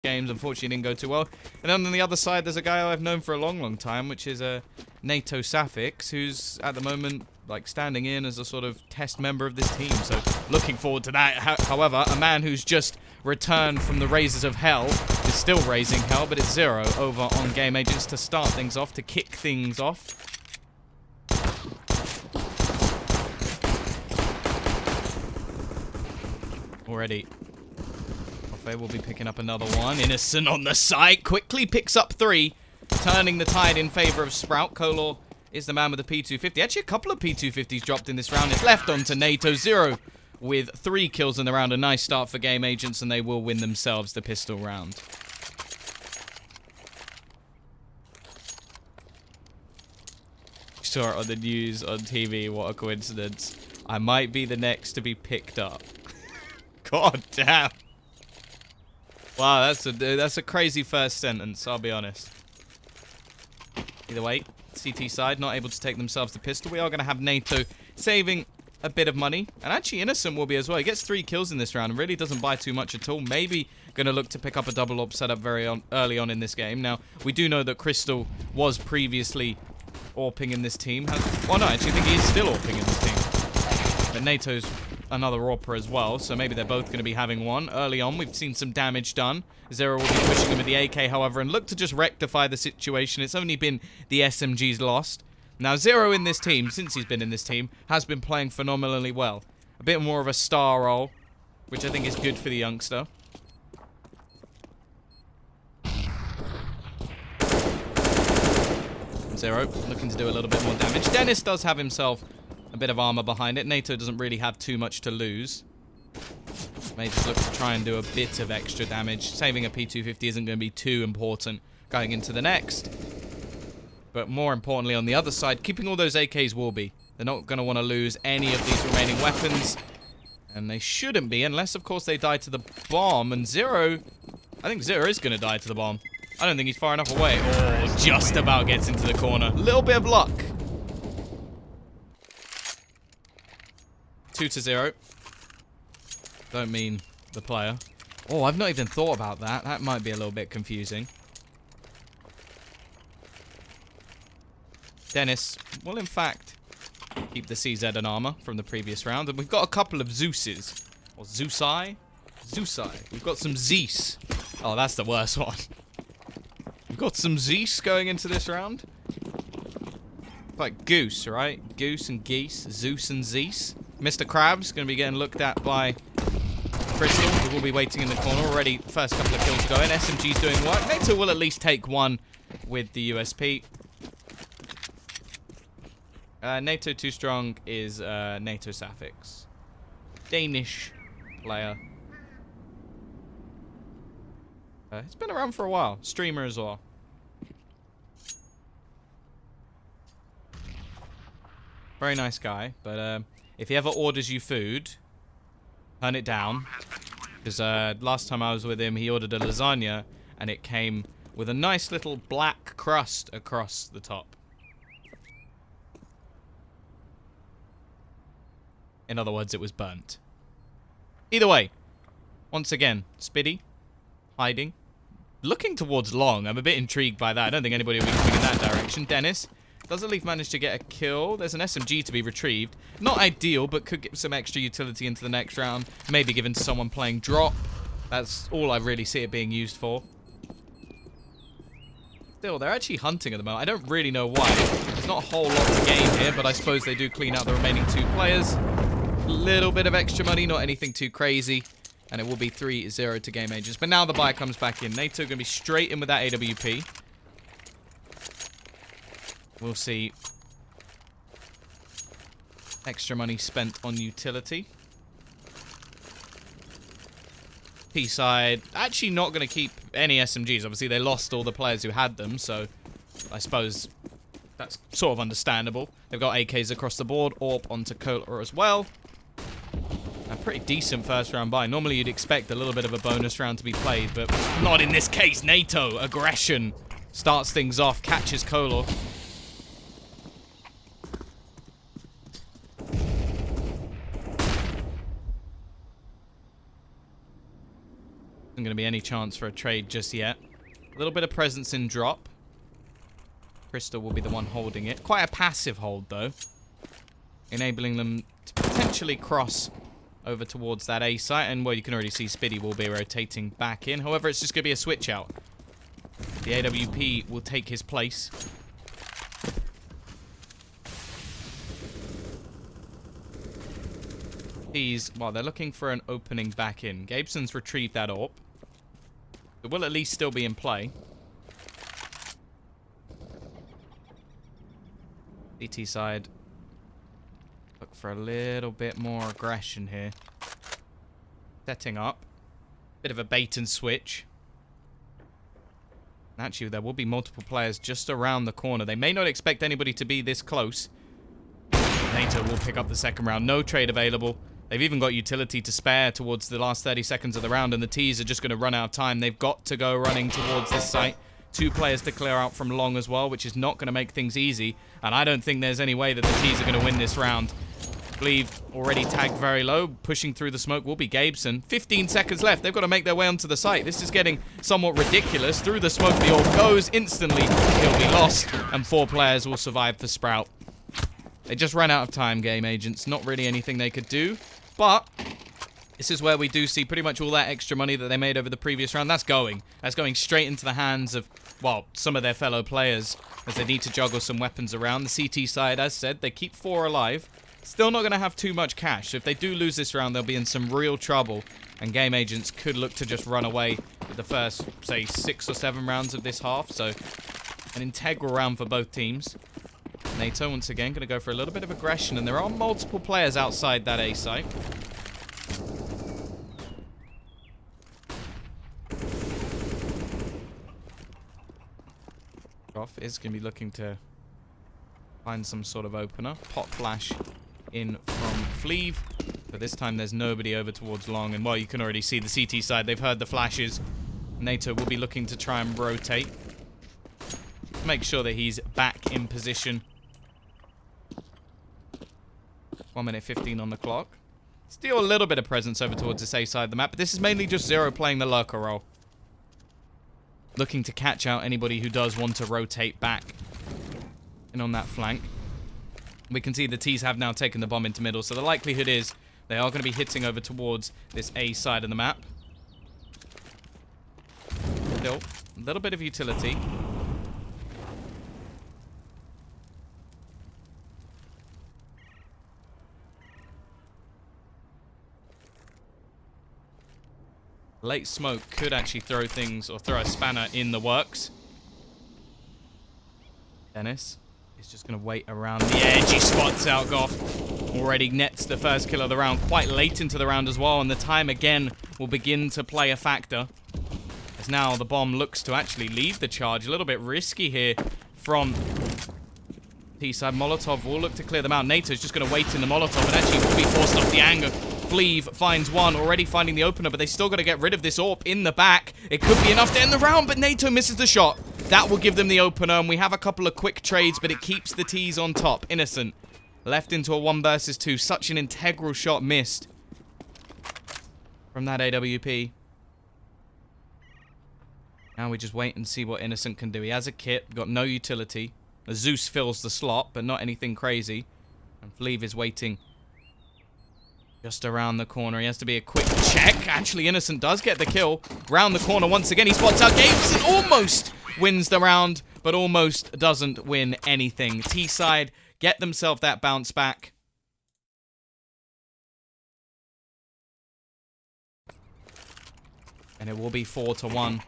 games. Unfortunately, didn't go too well. And then on the other side, there's a guy I've known for a long, long time, which is NATO Safix, who's at the moment like standing in as a sort of test member of this team. So looking forward to that. However, a man who's just returned from the Razors of Hell is still raising hell, but it's 0 over on GameAgents to start things off, to kick things off. Already. Buffet will be picking up another one. Innocent on the site. Quickly picks up 3. Turning the tide in favor of Sprout. Kolor is the man with the P250. Actually, a couple of P250s dropped in this round. It's left on to NATO. 0 with 3 kills in the round. A nice start for GameAgents, and they will win themselves the pistol round. Saw it on the news, on TV. What a coincidence. I might be the next to be picked up. God damn. Wow, that's a crazy first sentence, I'll be honest. Either way, CT side not able to take themselves the pistol. We are going to have NATO saving a bit of money. And actually Innocent will be as well. He gets 3 kills in this round and really doesn't buy too much at all. Maybe going to look to pick up a double op setup early on in this game. Now, we do know that Crystal was previously AWPing in this team. Well, no, I actually think he is still AWPing in this team. But NATO's another AWPer as well, so maybe they're both going to be having one. Early on, we've seen some damage done. Zero will be pushing him with the AK, however, and look to just rectify the situation. It's only been the SMGs lost. Now, Zero in this team, since he's been in this team, has been playing phenomenally well. A bit more of a star role, which I think is good for the youngster. Zero looking to do a little bit more damage. Dennis does have himself a bit of armor behind it. NATO doesn't really have too much to lose. May just look to try and do a bit of extra damage. Saving a P250 isn't going to be too important going into the next. But more importantly, on the other side, keeping all those AKs will be. They're not going to want to lose any of these remaining weapons. And they shouldn't be, unless, of course, they die to the bomb. And Zero, I think Zero is going to die to the bomb. I don't think he's far enough away. Oh, just about gets into the corner. A little bit of luck. 2-0. Don't mean the player. Oh, I've not even thought about that. That might be a little bit confusing. Dennis will, in fact, keep the CZ and armor from the previous round. And we've got a couple of Zeuses. Or Zeusai? Zeusai. We've got some Zeus. Oh, that's the worst one. We've got some Zeus going into this round. Like Goose, right? Goose and Geese. Zeus and Zeus. Mr. Krabs going to be getting looked at by Crystal, who will be waiting in the corner. Already, first couple of kills going. SMG's doing work. NATO will at least take one with the USP. NATO Too Strong is NATO Safix. Danish player. It's been around for a while. Streamer as well. Very nice guy, but if he ever orders you food, turn it down. Because last time I was with him, he ordered a lasagna, and it came with a nice little black crust across the top. In other words, it was burnt. Either way, once again, Spiddy, hiding, looking towards long. I'm a bit intrigued by that. I don't think anybody will be coming in that direction. Dennis does at least manage to get a kill. There's an SMG to be retrieved. Not ideal, but could get some extra utility into the next round. Maybe given to someone playing drop. That's all I really see it being used for. Still, they're actually hunting at the moment. I don't really know why. There's not a whole lot to gain here, but I suppose they do clean out the remaining 2 players. Little bit of extra money, not anything too crazy. And it will be 3-0 to GameAgents. But now the buy comes back in. NATO going to be straight in with that AWP. We'll see. Extra money spent on utility. P-side, actually not going to keep any SMGs. Obviously, they lost all the players who had them, so I suppose that's sort of understandable. They've got AKs across the board. AWP onto Kohler as well. A pretty decent first round buy. Normally, you'd expect a little bit of a bonus round to be played, but not in this case. NATO, aggression, starts things off, catches Kohler. Isn't going to be any chance for a trade just yet. A little bit of presence in drop. Crystal will be the one holding it. Quite a passive hold, though. Enabling them to potentially cross over towards that A site. And, well, you can already see Spiddy will be rotating back in. However, it's just going to be a switch out. The AWP will take his place. Well, they're looking for an opening back in. Gabeson's retrieved that AWP. It will at least still be in play. CT side. Look for a little bit more aggression here. Setting up. Bit of a bait and switch. Actually, there will be multiple players just around the corner. They may not expect anybody to be this close. NATO will pick up the second round. No trade available. They've even got utility to spare towards the last 30 seconds of the round, and the T's are just going to run out of time. They've got to go running towards this site. 2 players to clear out from long as well, which is not going to make things easy. And I don't think there's any way that the T's are going to win this round. I believe already tagged very low. Pushing through the smoke will be Gabeson. 15 seconds left. They've got to make their way onto the site. This is getting somewhat ridiculous. Through the smoke, the AWP goes instantly. He'll be lost, and 4 players will survive for Sprout. They just ran out of time, GameAgents. Not really anything they could do. But this is where we do see pretty much all that extra money that they made over the previous round. That's going straight into the hands of, well, some of their fellow players as they need to juggle some weapons around. The CT side, as said, they keep 4 alive. Still not going to have too much cash. So if they do lose this round, they'll be in some real trouble. And GameAgents could look to just run away with the first, say, 6 or 7 rounds of this half. So an integral round for both teams. NATO, once again, going to go for a little bit of aggression. And there are multiple players outside that A site. Off is going to be looking to find some sort of opener. Pot flash in from Fleeve. But this time there's nobody over towards long. And, well, you can already see the CT side. They've heard the flashes. NATO will be looking to try and rotate. Make sure that he's back in position. 1 minute 15 on the clock. Still a little bit of presence over towards this A side of the map, but this is mainly just Zero playing the lurker role. Looking to catch out anybody who does want to rotate back in on that flank. We can see the T's have now taken the bomb into middle, so the likelihood is they are going to be hitting over towards this A side of the map. Still, a little bit of utility. Late smoke could actually throw things, or throw a spanner in the works. Dennis is just going to wait around the edge. He spots out Goff. Already nets the first kill of the round, quite late into the round as well, and the time again will begin to play a factor. As now the bomb looks to actually lead the charge. A little bit risky here from T-side. Molotov will look to clear them out. NATO's just going to wait in the Molotov, and actually will be forced off the anger. Fleeve finds one, already finding the opener, but they still got to get rid of this AWP in the back. It could be enough to end the round, but NATO misses the shot. That will give them the opener, and we have a couple of quick trades, but it keeps the T's on top. Innocent left into a 1 versus 2. Such an integral shot missed from that AWP. Now we just wait and see what Innocent can do. He has a kit, got no utility. The Zeus fills the slot, but not anything crazy. And Fleeve is waiting just around the corner. He has to be a quick check. Actually, Innocent does get the kill. Round the corner once again. He spots out Gabeson. Almost wins the round, but almost doesn't win anything. T-side get themselves that bounce back. And it will be 4-1.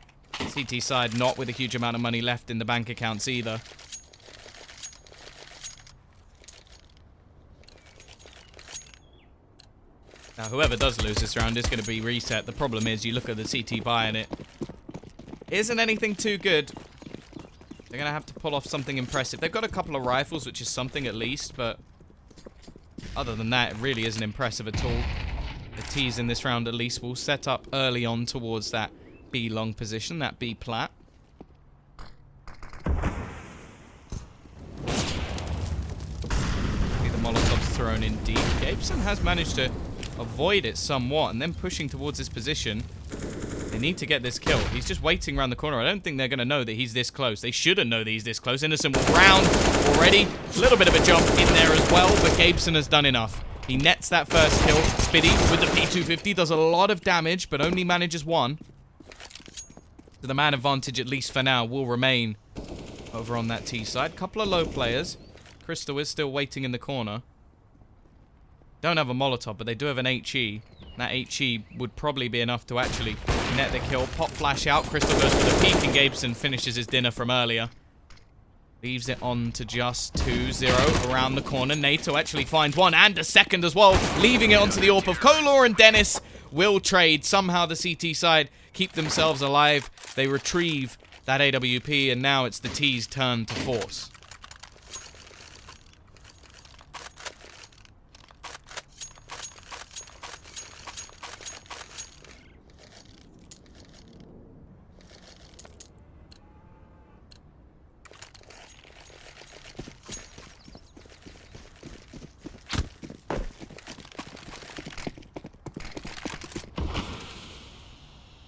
CT side not with a huge amount of money left in the bank accounts either. Now, whoever does lose this round is going to be reset. The problem is, you look at the CT buy and it isn't anything too good. They're going to have to pull off something impressive. They've got a couple of rifles, which is something at least, but other than that, it really isn't impressive at all. The T's in this round at least will set up early on towards that B long position, that B plat. See the Molotov's thrown in deep. Gabeson has managed to avoid it somewhat, and then pushing towards this position. They need to get this kill. He's just waiting around the corner. I don't think they're going to know that he's this close. They shouldn't know that he's this close. Innocent will round already. A little bit of a jump in there as well, but Gabeson has done enough. He nets that first kill. Spiddy with the P250 does a lot of damage, but only manages one. So the man advantage, at least for now, will remain over on that T side. Couple of low players. Crystal is still waiting in the corner. Don't have a Molotov, but they do have an HE. That HE would probably be enough to actually net the kill. Pop flash out. Crystal goes for the peek, and Gabeson finishes his dinner from earlier. Leaves it on to just 2-0 around the corner. NATO actually finds one and a second as well, leaving it onto the AWP of Kolor, and Dennis will trade. Somehow the CT side keep themselves alive. They retrieve that AWP, and now it's the T's turn to force.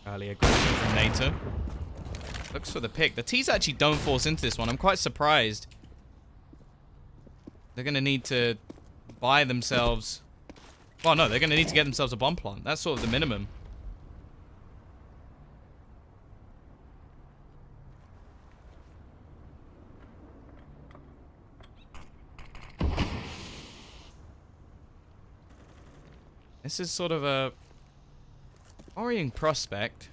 Early aggression from NATO. Looks for the pick. The T's actually don't force into this one. I'm quite surprised. They're going to need to buy themselves... Well, no, they're going to need to get themselves a bomb plant. That's sort of the minimum. This is sort of a worrying prospect.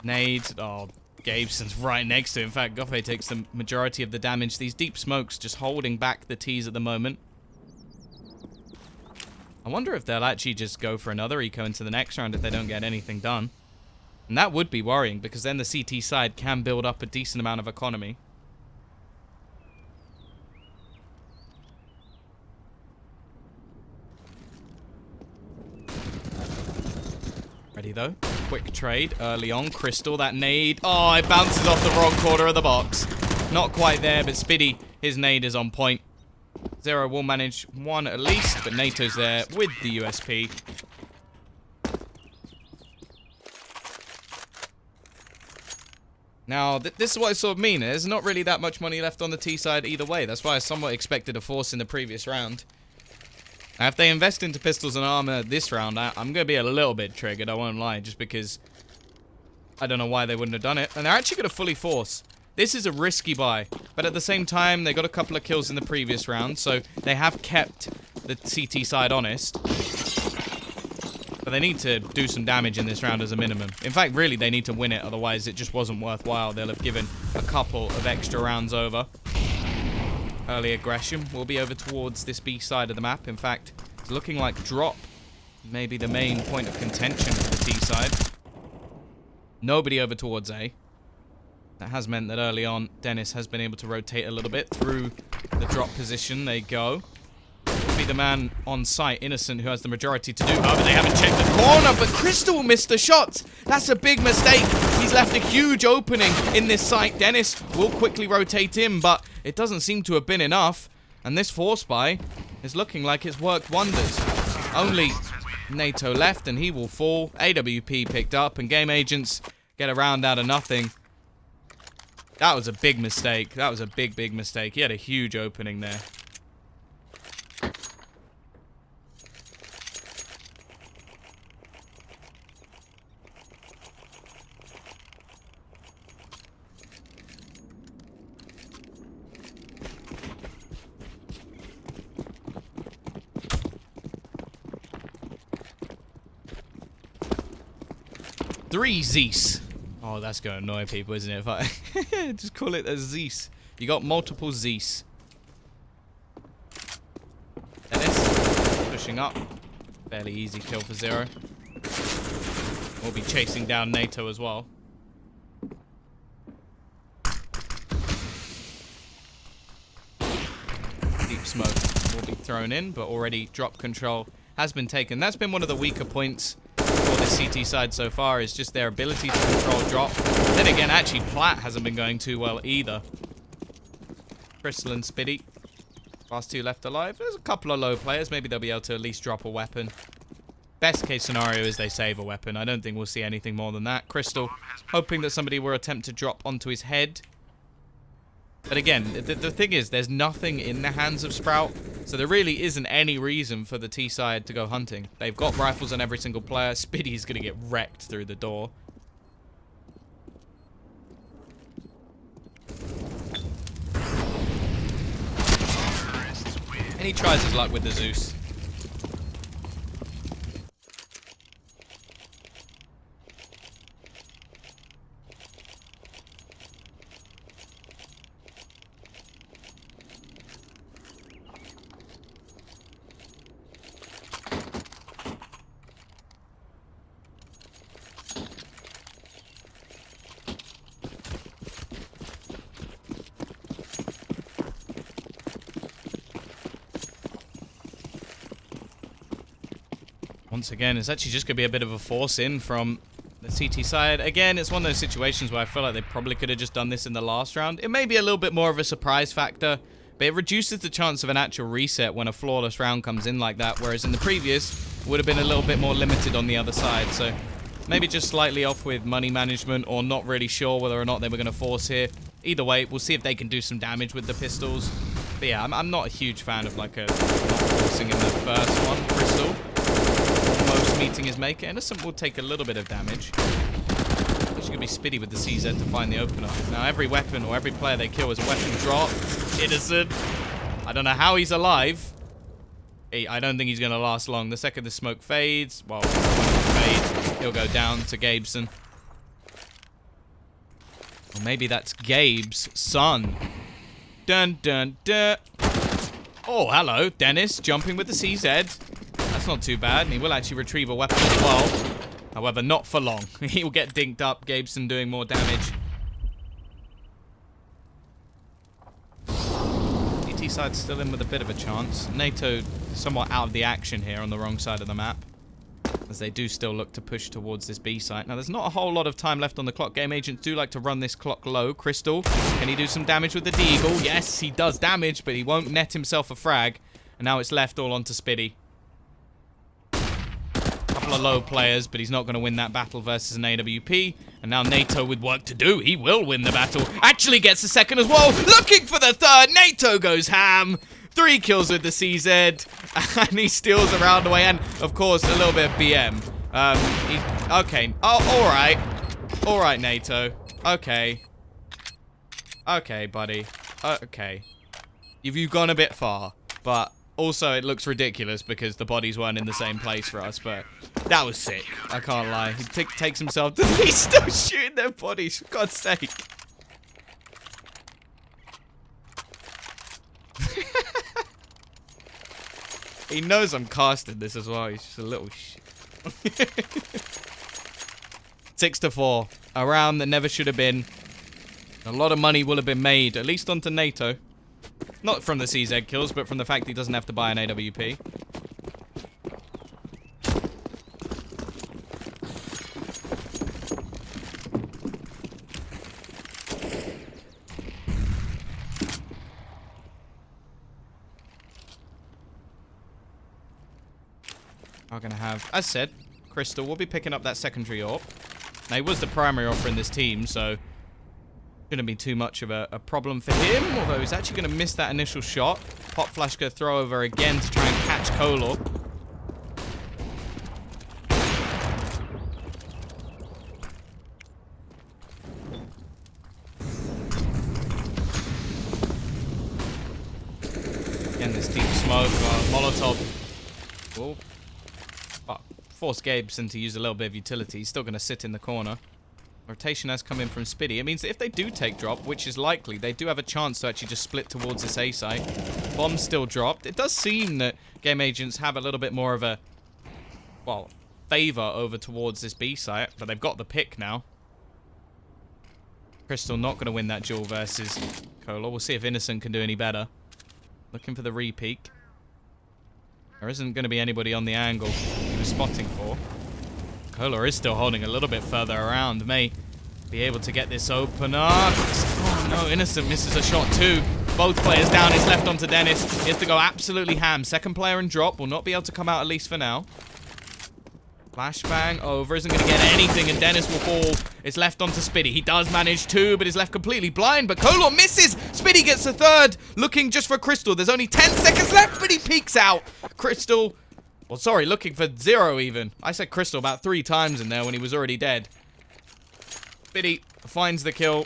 Nades. Oh, Gabeson's right next to him. In fact, Goffey takes the majority of the damage. These deep smokes just holding back the T's at the moment. I wonder if they'll actually just go for another eco into the next round if they don't get anything done. And that would be worrying, because then the CT side can build up a decent amount of economy. Ready though. Quick trade early on. Crystal, that nade. Oh, it bounces off the wrong corner of the box. Not quite there, but Spiddy, his nade is on point. Zero will manage one at least, but NATO's there with the USP. Now, this is what I sort of mean. There's not really that much money left on the T side either way. That's why I somewhat expected a force in the previous round. Now, if they invest into pistols and armor this round, I'm going to be a little bit triggered, I won't lie, just because I don't know why they wouldn't have done it. And they're actually going to fully force. This is a risky buy, but at the same time, they got a couple of kills in the previous round, so they have kept the CT side honest. But they need to do some damage in this round as a minimum. In fact, really, they need to win it, otherwise it just wasn't worthwhile. They'll have given a couple of extra rounds over. Early aggression will be over towards this B side of the map. In fact, it's looking like drop may be the main point of contention for the T side. Nobody over towards A. That has meant that early on, Dennis has been able to rotate a little bit through the drop position. They go. Will be the man on site, Innocent, who has the majority to do. However, they haven't checked the corner, but Crystal missed the shots. That's a big mistake. He's left a huge opening in this site. Dennis will quickly rotate in, but it doesn't seem to have been enough. And this force buy is looking like it's worked wonders. Only NATO left, and he will fall. AWP picked up, and GameAgents get a round out of nothing. That was a big mistake. That was a big, big mistake. He had a huge opening there. Three Zeus. Oh, that's going to annoy people, isn't it? If I just call it a Zeus. You got multiple Zeus. Dennis pushing up. Fairly easy kill for Zero. We'll be chasing down NATO as well. Deep smoke will be thrown in, but already drop control has been taken. That's been one of the weaker points for the CT side so far, is just their ability to control drop. Then again, actually, Platt hasn't been going too well either. Crystal and Spiddy. Last two left alive. There's a couple of low players. Maybe they'll be able to at least drop a weapon. Best case scenario is they save a weapon. I don't think we'll see anything more than that. Crystal, hoping that somebody will attempt to drop onto his head. But again, the thing is, there's nothing in the hands of Sprout, so there really isn't any reason for the T side to go hunting. They've got rifles on every single player. Spiddy's going to get wrecked through the door. And he tries his luck with the Zeus. Once again, it's actually just going to be a bit of a force in from the CT side. Again, it's one of those situations where I feel like they probably could have just done this in the last round. It may be a little bit more of a surprise factor, but it reduces the chance of an actual reset when a flawless round comes in like that, whereas in the previous, would have been a little bit more limited on the other side. So maybe just slightly off with money management, or not really sure whether or not they were going to force here. Either way, we'll see if they can do some damage with the pistols. But yeah, I'm not a huge fan of like a not forcing in the first one, Crystal. Most meeting his maker. Innocent will take a little bit of damage. It's going to be Spiddy with the CZ to find the opener. Now, every weapon or every player they kill is a weapon drop. Innocent. I don't know how he's alive. I don't think he's going to last long. The second the smoke fades, well, he'll go down to Gabeson. Or maybe that's Gabe's son. Dun, dun, dun. Oh, hello. Dennis jumping with the CZ. That's not too bad, and he will actually retrieve a weapon as well. However, not for long. He will get dinked up. Gabeson doing more damage. DT side still in with a bit of a chance. NATO somewhat out of the action here on the wrong side of the map, as they do still look to push towards this B site. Now, there's not a whole lot of time left on the clock. Game agents do like to run this clock low. Crystal, can he do some damage with the Deagle? Yes, he does damage, but he won't net himself a frag. And now it's left all onto Spiddy. Couple of low players, but he's not going to win that battle versus an AWP. And now NATO with work to do. He will win the battle. Actually gets the second as well. Looking for the third. NATO goes ham. 3 kills with the CZ. And he steals a round away. And, of course, a little bit of BM. Okay. Oh, alright. Alright, NATO. Okay. Okay, buddy. Okay. You've gone a bit far. But also, it looks ridiculous because the bodies weren't in the same place for us. But that was sick. I can't lie. He takes himself to... He's still shooting their bodies. For God's sake. He knows I'm casting this as well. He's just a little shit. 6-4. A round that never should have been. A lot of money will have been made, at least onto NATO. Not from the CZ kills, but from the fact he doesn't have to buy an AWP. Are going to have, as said, Crystal will be picking up that secondary AWP. Now, he was the primary AWP in this team, so shouldn't be too much of a problem for him, although he's actually going to miss that initial shot. Pop flash go throw over again to try and catch Kolor. Again, this deep smoke, Molotov. Oh. Force Gabeson to use a little bit of utility. He's still going to sit in the corner. Rotation has come in from Spiddy. It means that if they do take drop, which is likely, they do have a chance to actually just split towards this A site. Bomb's still dropped. It does seem that Game Agents have a little bit more of a, well, favor over towards this B site, but they've got the pick now. Crystal not going to win that duel versus Kola. We'll see if Innocent can do any better. Looking for the re-peek. There isn't going to be anybody on the angle he was spotting for. Kola is still holding a little bit further around. May be able to get this opener. Oh no, Innocent misses a shot too. Both players down. It's left onto Dennis. He has to go absolutely ham. Second player and drop will not be able to come out, at least for now. Flashbang over. Isn't going to get anything, and Dennis will fall. It's left onto Spiddy. He does manage two, but is left completely blind. But Kolor misses. Spiddy gets the third. Looking just for Crystal. There's only 10 seconds left, but he peeks out. Crystal... Well, sorry, looking for 0 even. I said Crystal about 3 times in there when he was already dead. Spiddy finds the kill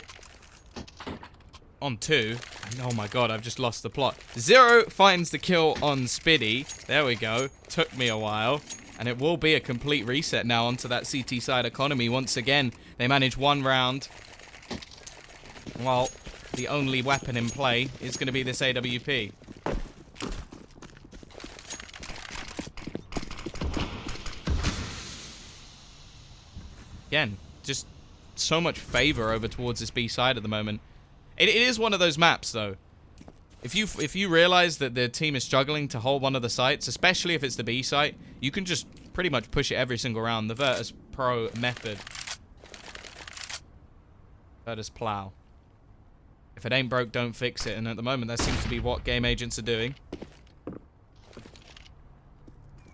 on 2. And oh my god, I've just lost the plot. 0 finds the kill on Spiddy. There we go. Took me a while. And it will be a complete reset now onto that CT side economy. Once again, they manage 1 round. While the only weapon in play is going to be this AWP. Again, just so much favor over towards this B side at the moment. It is one of those maps, though. If you realize that the team is struggling to hold one of the sites, especially if it's the B site, you can just pretty much push it every single round. The Virtus Pro method. Virtus Plow. If it ain't broke, don't fix it. And at the moment, that seems to be what GameAgents are doing.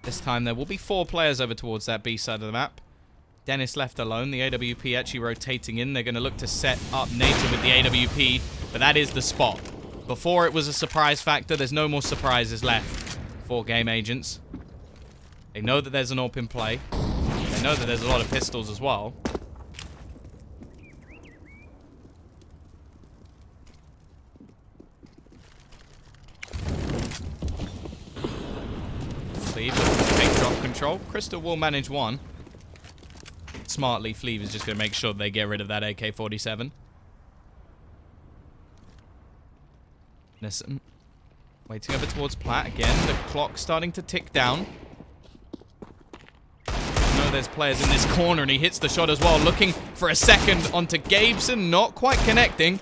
This time, there will be 4 players over towards that B side of the map. Dennis left alone. The AWP actually rotating in. They're going to look to set up Native with the AWP, but that is the spot. Before it was a surprise factor, there's no more surprises left for GameAgents. They know that there's an AWP in play. They know that there's a lot of pistols as well. Fleeve looking to take drop control. Crystal will manage 1. Smartly, Fleeve is just going to make sure they get rid of that AK-47. Innocent. Waiting over towards Platt again. The clock's starting to tick down. I know there's players in this corner, and he hits the shot as well. Looking for a second onto Gabeson. Not quite connecting.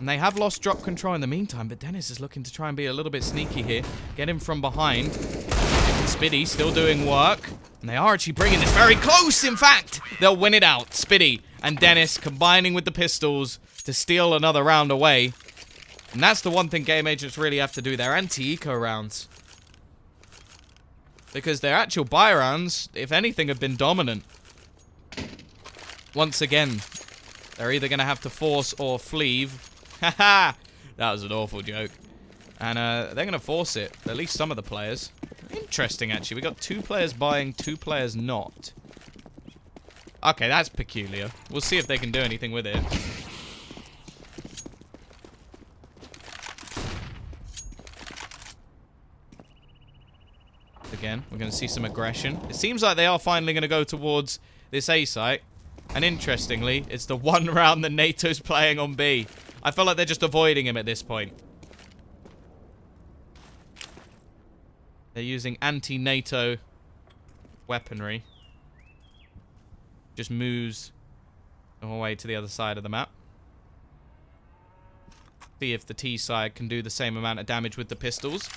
And they have lost drop control in the meantime, but Dennis is looking to try and be a little bit sneaky here. Get him from behind. Spiddy still doing work. And they are actually bringing this very close, in fact. They'll win it out. Spiddy and Dennis combining with the pistols to steal another round away. And that's the one thing GameAgents really have to do. Their anti-eco rounds. Because their actual buy rounds, if anything, have been dominant. Once again, they're either going to have to force or Fleeve. Haha! That was an awful joke. And they're going to force it. At least some of the players. Interesting, actually. We got 2 players buying, 2 players not. Okay, that's peculiar. We'll see if they can do anything with it. Again, we're going to see some aggression. It seems like they are finally going to go towards this A site. And interestingly, it's the 1 round that NATO's playing on B. I feel like they're just avoiding him at this point. They're using anti-NATO weaponry. Just moves all the way to the other side of the map. See if the T side can do the same amount of damage with the pistols.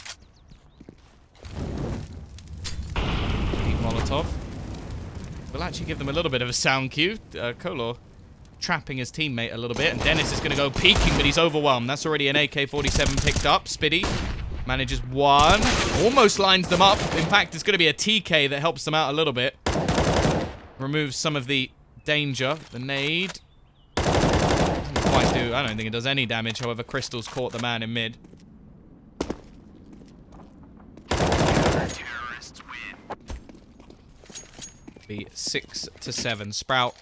Molotov. We'll actually give them a little bit of a sound cue. Kolor trapping his teammate a little bit. And Dennis is going to go peeking, but he's overwhelmed. That's already an AK-47 picked up. Spiddy manages 1. Almost lines them up. In fact, it's going to be a TK that helps them out a little bit. Removes some of the danger. The nade. Doesn't quite do. I don't think it does any damage. However, Crystal's caught the man in mid. Be 6-7. Sprout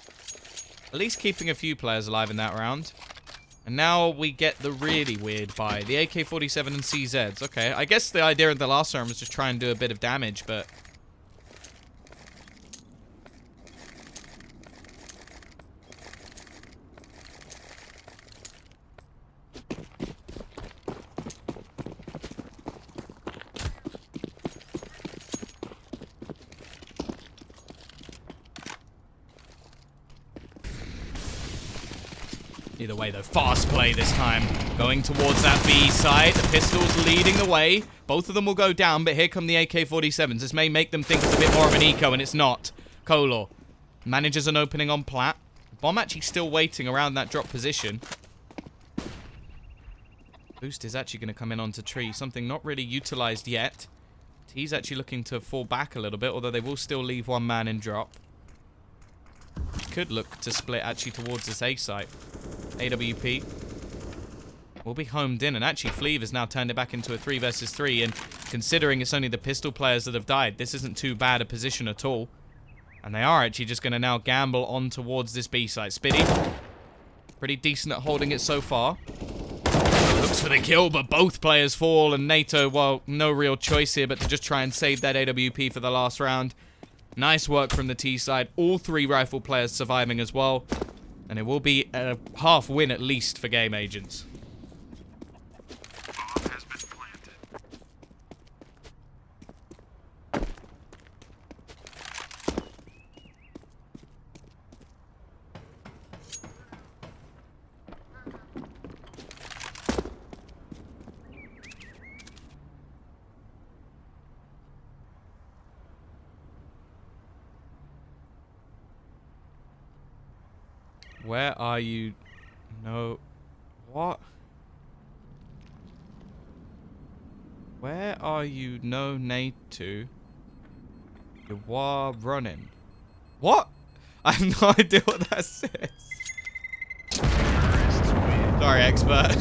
at least keeping a few players alive in that round. And now we get the really weird buy. The AK-47 and CZs. Okay, I guess the idea of the last round was just try and do a bit of damage, but... Either way, though, fast play this time. Going towards that B side. The pistols leading the way. Both of them will go down, but here come the AK-47s. This may make them think it's a bit more of an eco, and it's not. Kolor manages an opening on Platt. Bomb actually still waiting around that drop position. Boost is actually going to come in onto tree. Something not really utilized yet. He's actually looking to fall back a little bit, although they will still leave one man in drop. Could look to split actually towards this A site. AWP will be homed in, and actually Fleeve has now turned it back into a 3 versus 3, and considering it's only the pistol players that have died, this isn't too bad a position at all. And they are actually just going to now gamble on towards this B site. Spiddy, pretty decent at holding it so far. Looks for the kill, but both players fall, and NATO, well, no real choice here but to just try and save that AWP for the last round. Nice work from the T side. All 3 rifle players surviving as well. And it will be a half win at least for GameAgents. Where are you? No. What? Where are you? No, NATO. You are running. What? I have no idea what that says. Sorry, expert.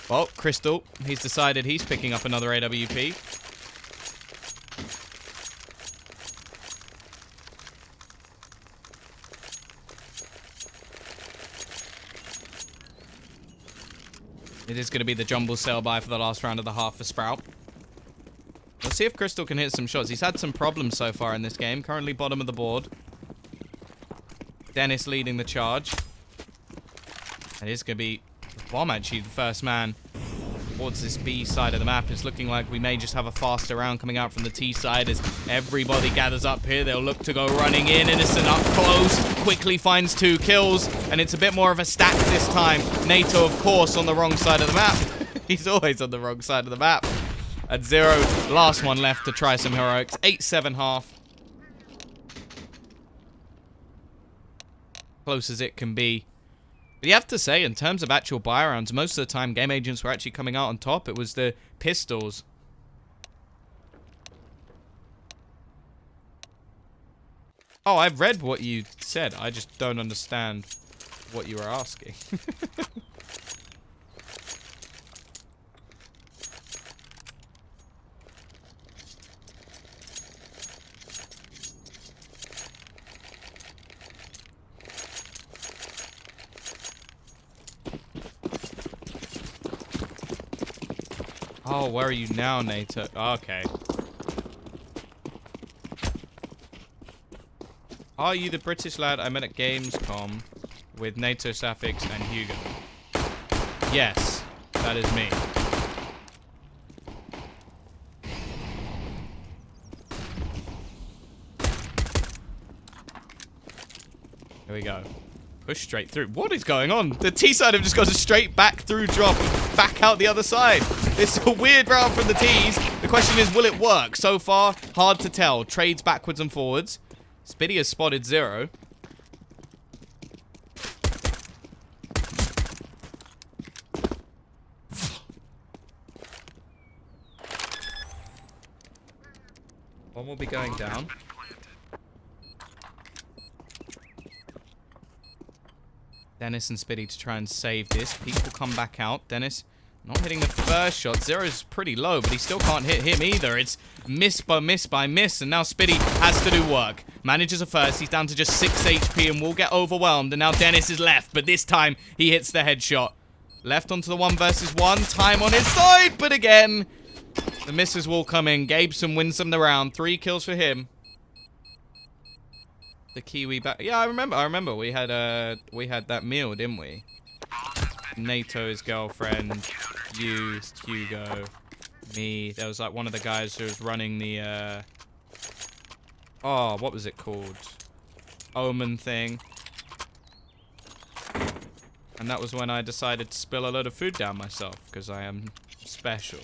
Well, Crystal, he's decided he's picking up another AWP. It is going to be the jumble sell buy for the last round of the half for Sprout. Let's see if Crystal can hit some shots. He's had some problems so far in this game. Currently bottom of the board. Dennis leading the charge. And it's going to be Bomb actually the first man towards this B side of the map. It's looking like we may just have a faster round coming out from the T side as everybody gathers up here. They'll look to go running in. Innocent up close. Quickly finds 2 kills. And it's a bit more of a stack this time. NATO, of course, on the wrong side of the map. He's always on the wrong side of the map. At 0, last one left to try some heroics. 8-7 half. Close as it can be. But you have to say, in terms of actual buy rounds, most of the time GameAgents were actually coming out on top. It was the pistols. Oh, I've read what you said. I just don't understand what you were asking. Oh, where are you now, NATO? Okay. Are you the British lad I met at Gamescom with NATO Sapphics and Hugo? Yes, that is me. Here we go. Push straight through. What is going on? The T side have just got a straight back through drop, back out the other side. It's a weird round from the T's. The question is, will it work? So far, hard to tell. Trades backwards and forwards. Spiddy has spotted 0. One will be going down. Dennis and Spiddy to try and save this. Pete will come back out. Dennis not hitting the first shot. 0's pretty low, but he still can't hit him either. It's miss by miss by miss, and now Spiddy has to do work. Manages a first. He's down to just 6 HP and will get overwhelmed, and now Dennis is left, but this time he hits the headshot. Left onto the 1 versus 1. Time on his side, but again, the misses will come in. Gabeson wins them the round. 3 kills for him. The Kiwi back. Yeah, I remember. We had that meal, didn't we? NATO's girlfriend, you, Hugo, me. There was like one of the guys who was running the oh, what was it called? Omen thing. And that was when I decided to spill a load of food down myself because I am special.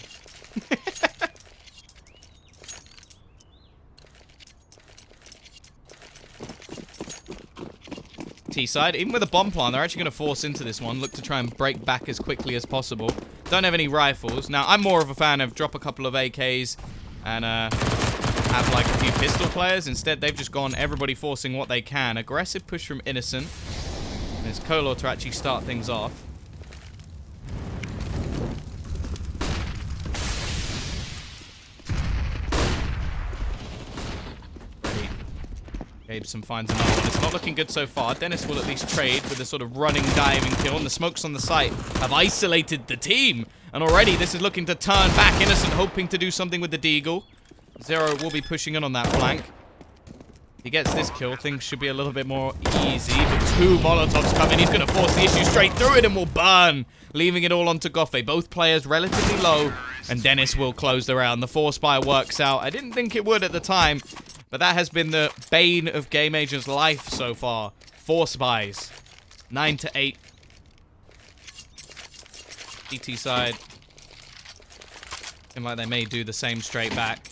CT side. Even with a bomb plant, they're actually going to force into this one. Look to try and break back as quickly as possible. Don't have any rifles. Now, I'm more of a fan of drop a couple of AKs and have like a few pistol players. Instead, they've just gone everybody forcing what they can. Aggressive push from Innocent. And it's Kolor to actually start things off. Gabeson finds another one. It's not looking good so far. Dennis will at least trade with a sort of running, diving kill. And the smokes on the site have isolated the team. And already this is looking to turn back. Innocent hoping to do something with the Deagle. Zero will be pushing in on that flank. If he gets this kill, things should be a little bit more easy. But 2 Molotovs come in. He's going to force the issue straight through it and will burn. Leaving it all onto Goffe. Both players relatively low. And Dennis will close the round. The Force Spire works out. I didn't think it would at the time. But that has been the bane of GameAgents' life so far. 4 spies. 9 to 8. CT side. Seems like they may do the same straight back.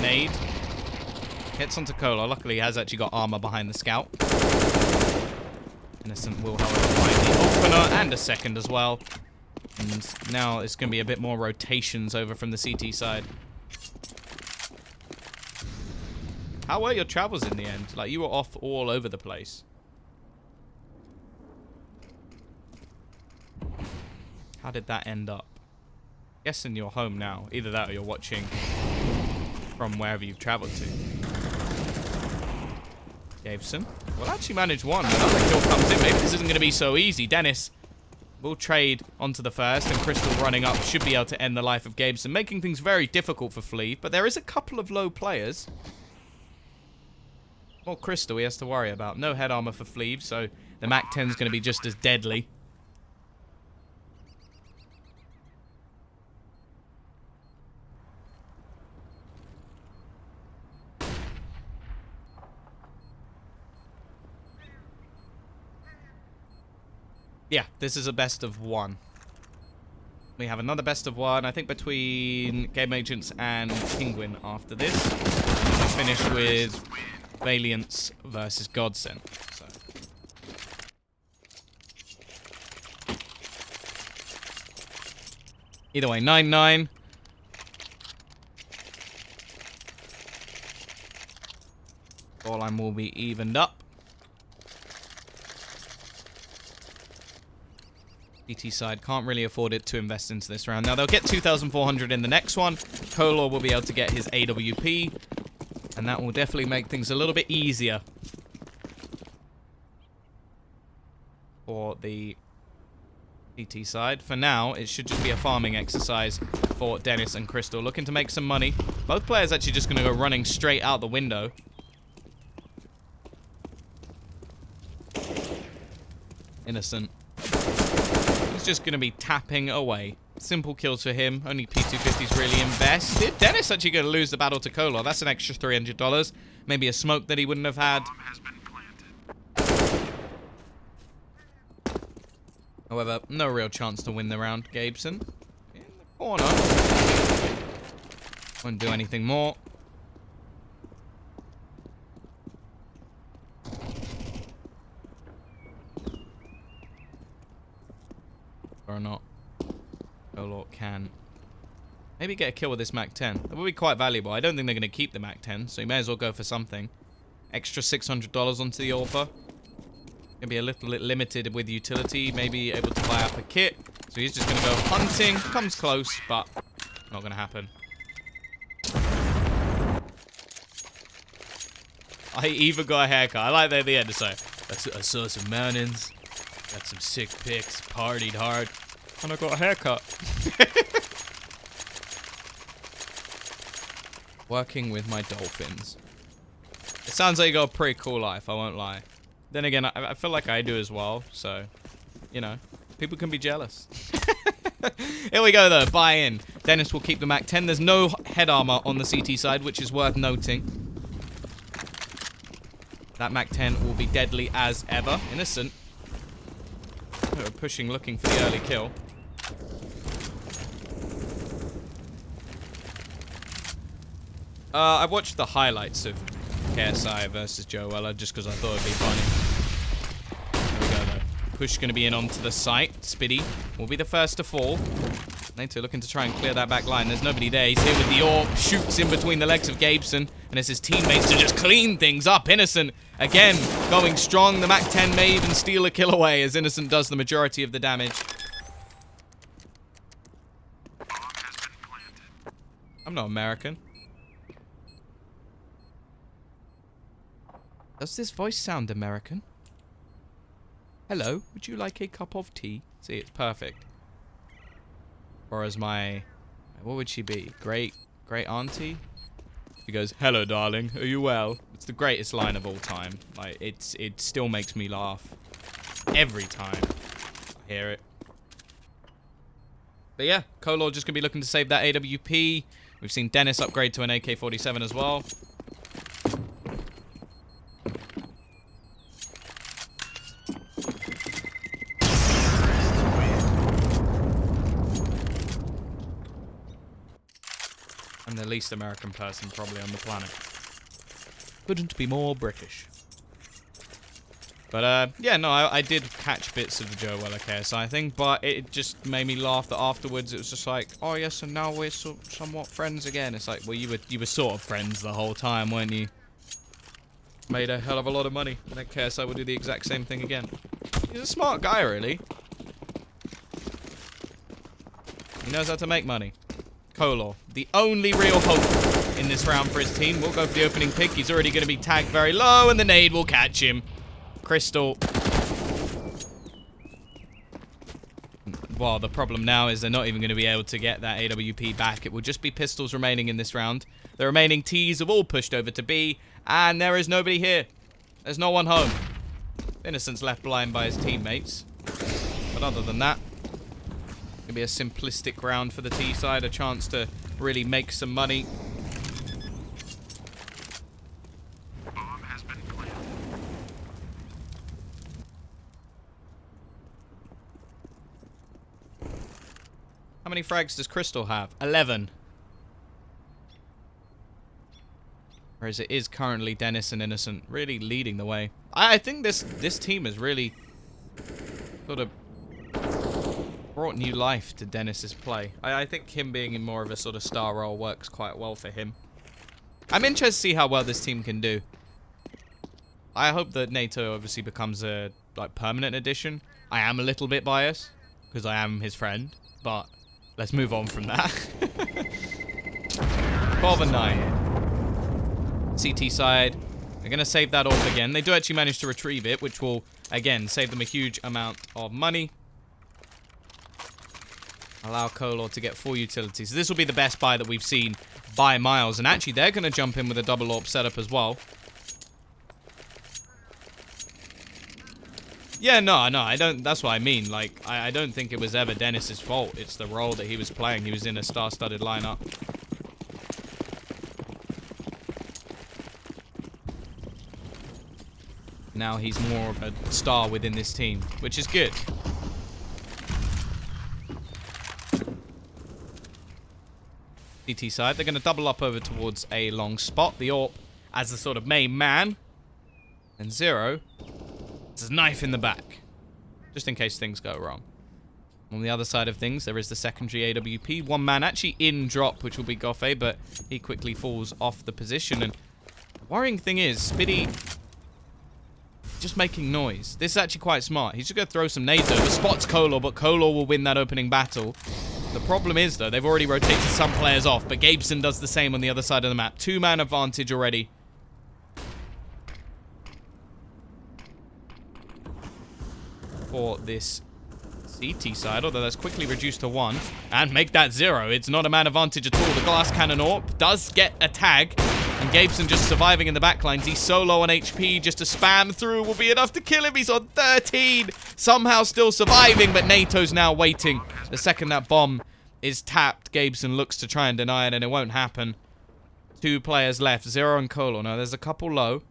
Nade. Hits onto Kolor. Luckily, he has actually got armor behind the scout. Innocent will, however, find the opener and a second as well. And now it's going to be a bit more rotations over from the CT side. How were your travels in the end? Like, you were off all over the place. How did that end up? Guessing you're home now. Either that or you're watching from wherever you've traveled to. Gabeson will actually manage one. Another kill comes in. Maybe this isn't going to be so easy. Dennis will trade onto the first, and Crystal running up should be able to end the life of Gabeson, making things very difficult for Flea. But there is a couple of low players. Well, Crystal he has to worry about. No head armor for Flea, so the MAC-10 is going to be just as deadly. Yeah, this is a best of 1. We have another best of 1, I think, between GameAgents and Penguin after this. We finish with Valiance versus Godsend. So. Either way, 9-9. Scoreline will be evened up. CT side can't really afford it to invest into this round. Now, they'll get 2,400 in the next one. Kolor will be able to get his AWP. And that will definitely make things a little bit easier for the CT side. For now, it should just be a farming exercise for Dennis and Crystal. Looking to make some money. Both players actually just going to go running straight out the window. Innocent. He's just going to be tapping away. Simple kills for him. Only P250's really invested. Dennis actually going to lose the battle to Kolor. That's an extra $300. Maybe a smoke that he wouldn't have had. However, no real chance to win the round. Gabeson in the corner. Won't do anything more. Or not. Kolor can maybe get a kill with this MAC-10. That would be quite valuable. I don't think they're going to keep the MAC-10, so you may as well go for something. Extra $600 onto the AWP. Going to be a little bit limited with utility. Maybe able to buy up a kit. So he's just going to go hunting. Comes close, but not going to happen. I even got a haircut. I like that at the end. So I saw some mountains. Got some sick pics. Partied hard. And I got a haircut. Working with my dolphins. It sounds like you got a pretty cool life, I won't lie. Then again, I feel like I do as well, so, you know, people can be jealous. Here we go, though. Buy in. Dennis will keep the MAC-10. There's no head armor on the CT side, which is worth noting. That MAC-10 will be deadly as ever. Innocent. Oh, pushing, looking for the early kill. I watched the highlights of KSI versus Joe Weller just because I thought it'd be funny. There we go, though. Push going to be in onto the site. Spiddy will be the first to fall. NATO looking to try and clear that back line. There's nobody there. He's here with the orb. Shoots in between the legs of Gabeson. And it's his teammates to just clean things up. Innocent, again, going strong. The MAC-10 may even steal a kill away as Innocent does the majority of the damage. I'm not American. Does this voice sound American? Hello, would you like a cup of tea? See, it's perfect. Or as my... What would she be? Great auntie? She goes, hello, darling. Are you well? It's the greatest line of all time. Like, it still makes me laugh. Every time I hear it. But yeah, Kolor just going to be looking to save that AWP. We've seen Dennis upgrade to an AK-47 as well. I'm the least American person probably on the planet. Couldn't be more British. But, yeah, no, I did catch bits of the Joe Weller KSI thing, but it just made me laugh that afterwards it was just like, oh, yes, and now we're somewhat friends again. It's like, well, you were sort of friends the whole time, weren't you? Made a hell of a lot of money. And then KSI will do the exact same thing again. He's a smart guy, really. He knows how to make money. Kolor, the only real hope in this round for his team. Will go for the opening pick. He's already going to be tagged very low, and the nade will catch him. Crystal. Well, the problem now is they're not even going to be able to get that AWP back. It will just be pistols remaining in this round. The remaining Ts have all pushed over to B, and there is nobody here. There's no one home. Innocent's left blind by his teammates. But other than that, gonna be a simplistic round for the T side, a chance to really make some money. Bomb has been planted. How many frags does Crystal have? 11. Whereas it is currently Dennis and Innocent really leading the way. I think this team has really sort of brought new life to Dennis's play. I think him being in more of a sort of star role works quite well for him. I'm interested to see how well this team can do. I hope that NATO obviously becomes a permanent addition. I am a little bit biased because I am his friend, but let's move on from that. 12 and 9. CT side. They're going to save that off again. They do actually manage to retrieve it, which will, again, save them a huge amount of money. Allow Kolor to get 4 utilities. So this will be the best buy that we've seen by miles. And actually, they're going to jump in with a double AWP setup as well. Yeah, no, I don't. That's what I mean. Like, I don't think it was ever Dennis's fault. It's the role that he was playing. He was in a star-studded lineup. Now he's more of a star within this team, which is good. CT side, they're going to double up over towards a long spot. The AWP as the sort of main man. And Zero has a knife in the back, just in case things go wrong. On the other side of things, there is the secondary AWP. One man actually in drop, which will be Goffe, but he quickly falls off the position. And the worrying thing is, Spiddy just making noise. This is actually quite smart. He's just going to throw some nades over. Spots Kolor, but Kolor will win that opening battle. The problem is, though, they've already rotated some players off, but Gabeson does the same on the other side of the map. 2-man advantage already. For this CT side, although that's quickly reduced to 1. And make that 0. It's not a man advantage at all. The glass cannon AWP does get a tag. And Gabeson just surviving in the backlines. He's so low on HP. Just to spam through will be enough to kill him. He's on 13. Somehow still surviving, but NATO's now waiting. The second that bomb is tapped, Gabeson looks to try and deny it, and it won't happen. 2 players left, Zero and Kolor. Now, there's a couple low.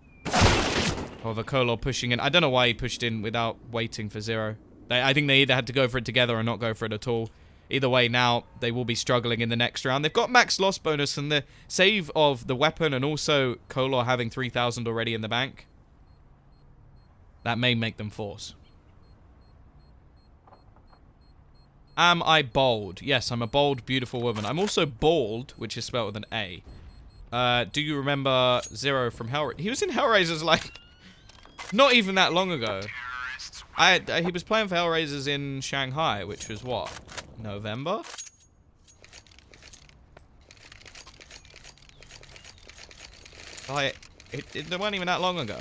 However, Kolor pushing in. I don't know why he pushed in without waiting for Zero. I think they either had to go for it together or not go for it at all. Either way, now they will be struggling in the next round. They've got max loss bonus and the save of the weapon and also Kolor having 3,000 already in the bank. That may make them force. Am I bold? Yes, I'm a bold, beautiful woman. I'm also bald, which is spelled with an A. Do you remember Zero from Hellraiser? He was in Hellraisers like not even that long ago. He was playing for Hellraisers in Shanghai, which was what? November? Like, it wasn't even that long ago.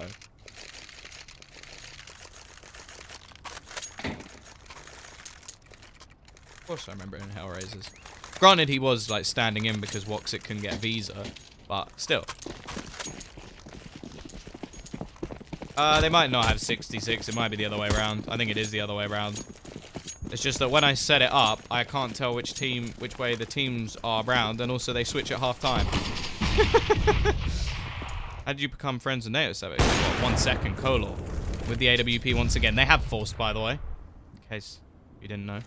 Of course I remember it in Hellraisers. Granted, he was, like, standing in because Woxic couldn't get a visa, but still. They might not have 66. It might be the other way around. I think it is the other way around. It's just that when I set it up, I can't tell which way the teams are round, and also they switch at half time. How did you become friends with NATO Savage? What, 1 second, Kolor. With the AWP once again. They have forced, by the way. In case you didn't know.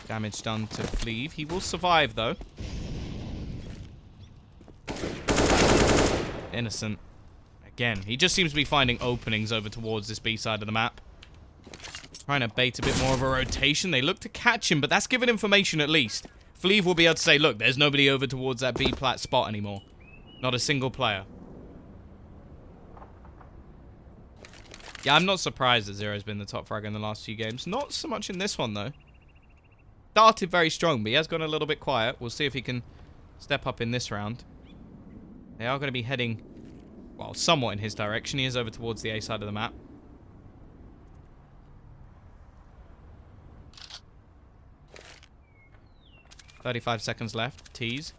Damage done to Fleeve. He will survive, though. Innocent. Again, he just seems to be finding openings over towards this B side of the map. Trying to bait a bit more of a rotation. They look to catch him, but that's given information at least. Fleeve will be able to say, look, there's nobody over towards that B plat spot anymore. Not a single player. Yeah, I'm not surprised that Zero's been the top fragger in the last few games. Not so much in this one, though. Started very strong, but he has gone a little bit quiet. We'll see if he can step up in this round. They are going to be heading, well, somewhat in his direction. He is over towards the A side of the map. "35 seconds left. Tease.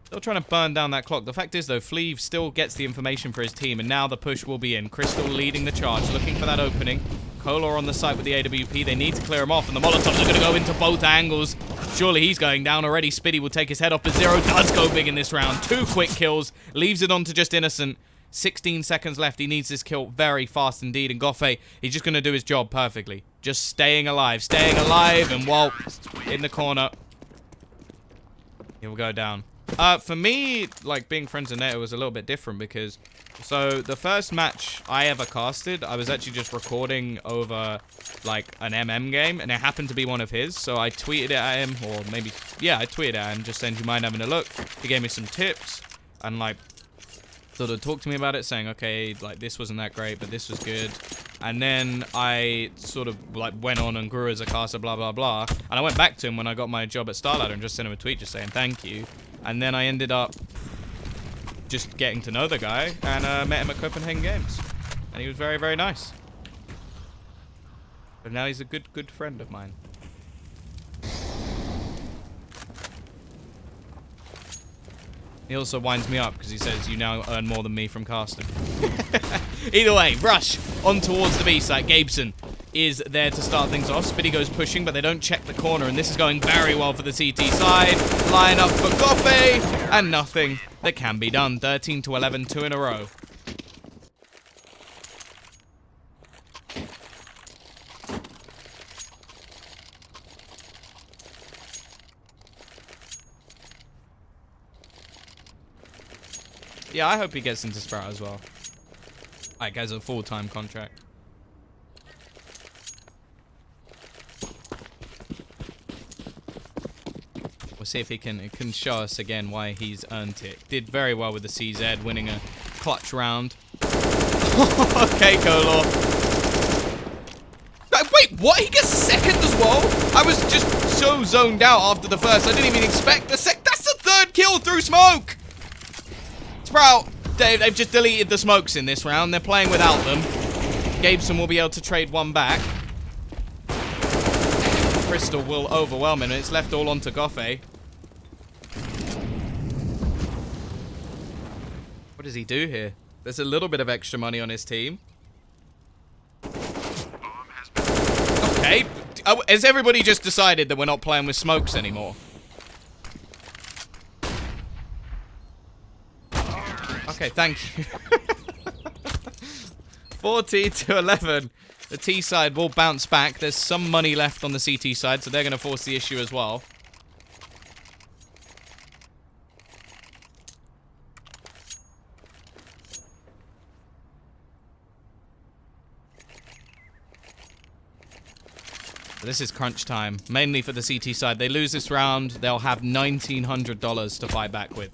Still trying to burn down that clock. The fact is, though, Fleeve still gets the information for his team, and now the push will be in. Crystal leading the charge, looking for that opening. Kolor on the site with the AWP. They need to clear him off, and the Molotovs are going to go into both angles. Surely he's going down already. Spitty will take his head off, but Zero does go big in this round. 2 quick kills. Leaves it on to just Innocent. 16 seconds left. He needs this kill very fast indeed. And Goffe, he's just going to do his job perfectly. Just staying alive. Staying alive, and Walt in the corner. He will go down. For me, like, being friends with Neto was a little bit different because... So, the first match I ever casted, I was actually just recording over, like, an MM game, and it happened to be one of his, so I tweeted it at him, or maybe... Yeah, I tweeted at him, just saying, do you mind having a look? He gave me some tips, and, like, sort of talked to me about it, saying, okay, like, this wasn't that great, but this was good. And then I sort of, like, went on and grew as a caster, blah, blah, blah. And I went back to him when I got my job at Starladder and just sent him a tweet just saying thank you. And then I ended up just getting to know the guy and met him at Copenhagen Games. And he was very, very nice. But now he's a good friend of mine. He also winds me up because he says, you now earn more than me from casting. Either way, rush on towards the B site. Gabeson is there to start things off. Spitty goes pushing, but they don't check the corner, and this is going very well for the CT side. Line up for Goffe, and nothing that can be done. 13-11, 2 in a row. Yeah, I hope he gets into Sprout as well. Like, as a full-time contract. We'll see if he can show us again why he's earned it. Did very well with the CZ, winning a clutch round. Okay, Kolor. Wait, what? He gets a second as well? I was just so zoned out after the first. I didn't even expect the second. That's the third kill through smoke. Sprout, they've just deleted the smokes in this round. They're playing without them. Gabeson will be able to trade one back. Crystal will overwhelm him, and it's left all onto Goffe. What does he do here? There's a little bit of extra money on his team. Okay, Has everybody just decided that we're not playing with smokes anymore? Okay, thank you. 40 to 11. The T side will bounce back. There's some money left on the CT side, so they're going to force the issue as well. This is crunch time, mainly for the CT side. They lose this round, they'll have $1,900 to fight back with.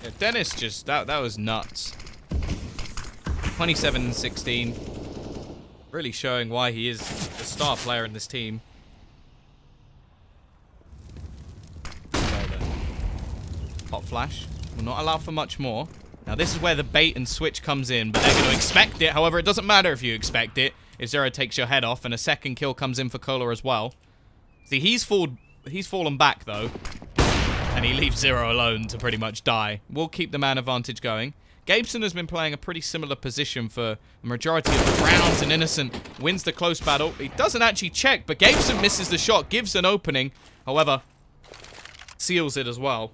Yeah, Dennis just, that was nuts. 27-16. Really showing why he is the star player in this team. Hot flash. Will not allow for much more. Now this is where the bait and switch comes in, but they're going to expect it. However, it doesn't matter if you expect it. If Zero takes your head off, and a second kill comes in for Cola as well. See, he's fallen back though, and he leaves Zero alone to pretty much die. We'll keep the man advantage going. Gabeson has been playing a pretty similar position for the majority of the rounds, and Innocent wins the close battle. He doesn't actually check, but Gabeson misses the shot, gives an opening. However, seals it as well.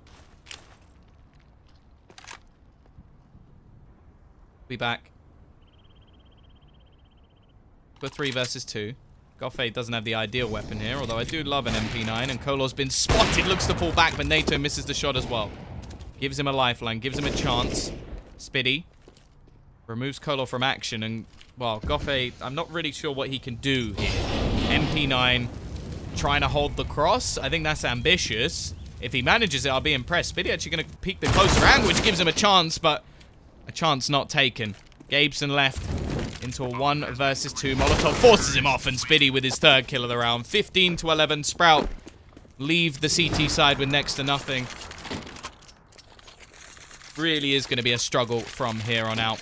Be back. For 3 versus 2. Goffey doesn't have the ideal weapon here, although I do love an MP9, and Kolo's been spotted, looks to pull back, but NATO misses the shot as well. Gives him a lifeline, gives him a chance. Spiddy removes Kolo from action, and, well, Goffey, I'm not really sure what he can do here. MP9 trying to hold the cross. I think that's ambitious. If he manages it, I'll be impressed. Spiddy actually going to peek the closer angle, which gives him a chance, but a chance not taken. Gabeson left into a 1 versus 2. Molotov forces him off, and Spiddy with his 3rd kill of the round. 15 to 11. Sprout leave the CT side with next to nothing. Really is going to be a struggle from here on out.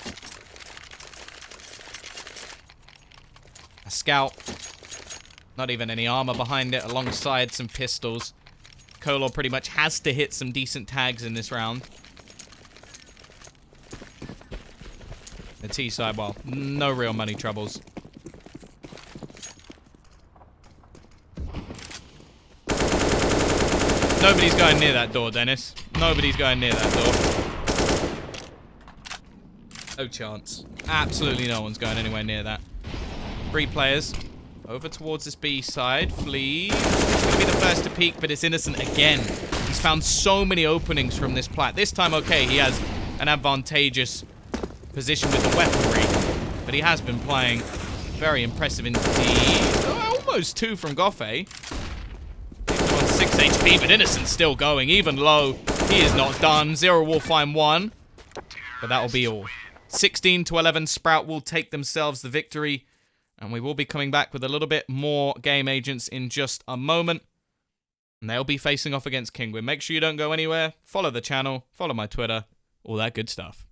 A scout. Not even any armor behind it, alongside some pistols. Kolo pretty much has to hit some decent tags in this round. The T side, well, no real money troubles. Nobody's going near that door, Dennis. Nobody's going near that door. No chance. Absolutely no one's going anywhere near that. 3 players. Over towards this B side. Flea. It's going to be the first to peek, but it's Innocent again. He's found so many openings from this plat. This time, okay, he has an advantageous position with the weaponry, but he has been playing very impressive indeed. Oh, almost 2 from Goffey. He's on 6 HP, but Innocent's still going, even low. He is not done. Zero will find 1, but that will be all. 16 to 11, Sprout will take themselves the victory, and we will be coming back with a little bit more game agents in just a moment, and they'll be facing off against Kingwin. Make sure you don't go anywhere. Follow the channel, follow my Twitter, all that good stuff.